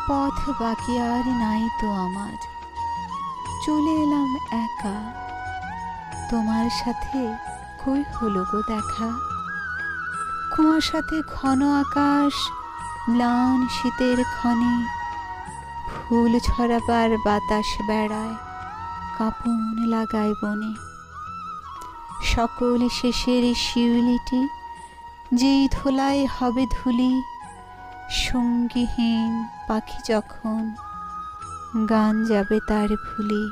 পথ বাকি আর নাই তো আমার, চলে এলাম একা। তোমার সাথে কই হলো গো দেখা? কুয়াশাতে ঘন আকাশ, ম্লান শীতের ক্ষণে, ফুল ছড়াবার বাতাস বেড়ায়, কাঁপন লাগায় বনে। সকল শেষের শিউলিটি যেই ধোলায় হবে ধুলি, সঙ্গীহীন পাখি যখন গান যাবে তার ভুলি।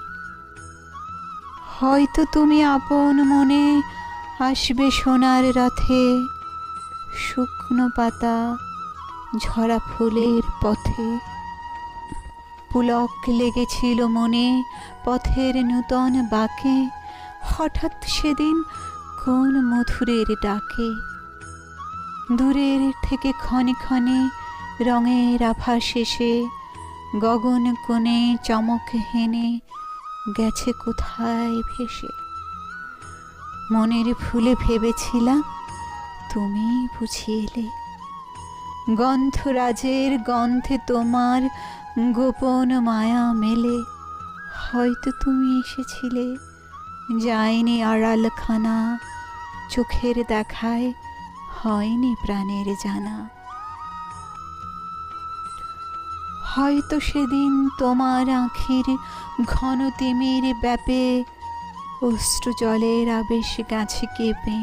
হয়তো তুমি আপন মনে আসবে সোনার রথে, শুকনো পাতা ঝরা ফুলের পথে। পুলক লেগেছিল মনে পথের নূতন বাঁকে, হঠাৎ সেদিন কোন মধুরের ডাকে। দূরের থেকে ক্ষণে ক্ষণে রঙের আভাস এসে, গগন কোণে চমক হেনে গেছে কোথায় ভেসে। মনের ফুলে ভেবেছিলাম তুমি বুঝি এলে, গন্ধরাজের গন্ধে তোমার গোপন মায়া মেলে। হয়তো তুমি এসেছিলে, যায়নি আড়ালখানা, চোখের দেখায় হয়নি প্রাণের জানা। হয়তো সেদিন তোমার আঁখির ঘন তিমির ব্যাপে, অশ্রু জলের আবেশ গাছে কেঁপে।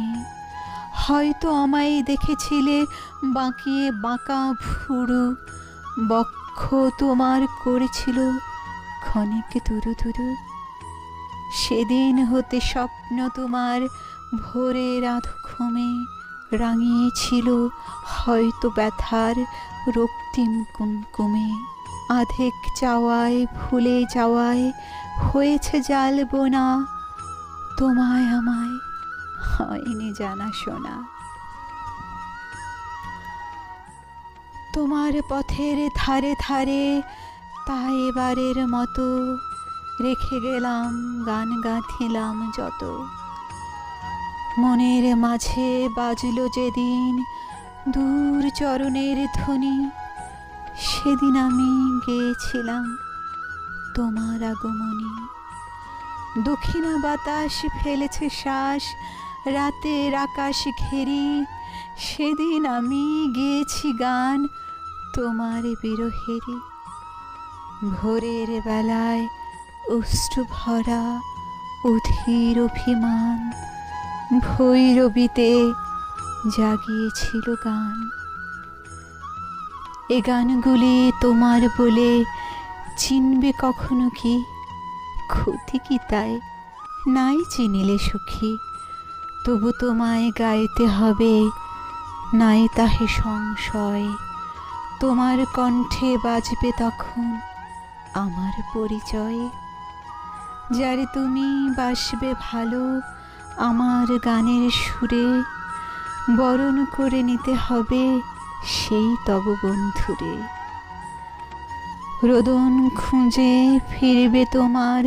হয়তো আমায় দেখেছিলে বাঁকিয়ে বাঁকা ভুরু, বক্ষ তোমার করেছিল ক্ষণিক তুরু তুরু। সেদিন হতে স্বপ্ন তোমার ভোরের আধো ঘুমে, রাঙিয়েছিল হয়তো ব্যথার রক্তিম কুমকুমে। আধেক চাওয়ায় ভুলে যাওয়ায় হয়েছে জাল বোনা, তোমায় আমায় হয়নি জানা শোনা। তোমার পথের ধারে ধারে তাই এবারের মতো রেখে গেলাম গান গাঁথিলাম যত। মনের মাঝে বাজল যেদিন দূর চরণের ধ্বনি, সেদিন আমি গেয়েছিলাম তোমার আগমনী। দক্ষিণা বাতাস ফেলেছে শ্বাস রাতের আকাশ ঘেরি, সেদিন আমি গেয়েছি গান তোমার বিরহেরই। ভোরের বেলায় অশ্রু ভরা অধীর অভিমান, ভৈরবীতে জাগিয়েছিল গান। এ গানগুলি তোমার বলে চিনবে কখনো কি? ক্ষতি কি তাই? নাই চিনিলে সুখী, তবু তোমায় গাইতে হবে, নাই তাহে সংশয়। তোমার কণ্ঠে বাজবে তখন আমার পরিচয়। যারে তুমি বাসবে ভালো আমার গানের সুরে, বরণ করে নিতে হবে সেই তব বন্ধুরে। রোদন খুঁজে ফিরবে তোমার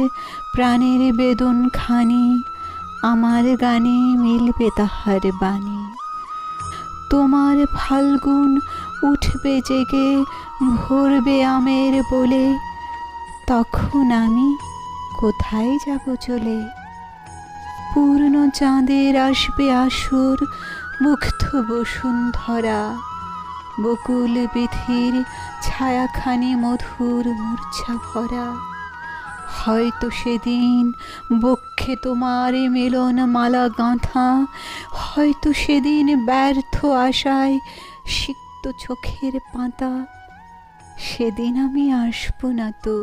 প্রাণের বেদন খানি, আমার গানে মিলবে তাহার বাণী। তোমার ফাল্গুন উঠবে জেগে ভরবে আমের বলে, তখন আমি কোথায় যাব চলে? পূর্ণ চাঁদের আসবে আসর, মুগ্ধ বসুন্ধরা, বকুল বিধির ছায়াখানি মধুর মূর্ছা ভরা। হয়তো সেদিন বক্ষে তোমার মিলন মালা গাঁথা, হয়তো সেদিন ব্যর্থ আশায় সিক্ত চোখের পাতা। সেদিন আমি আসব না তো,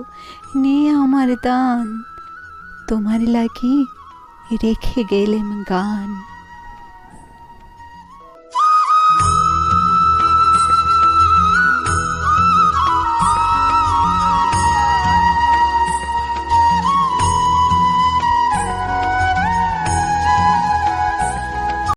নিয়ে আমার দান, তোমার লাগি রেখে গেলেম গান।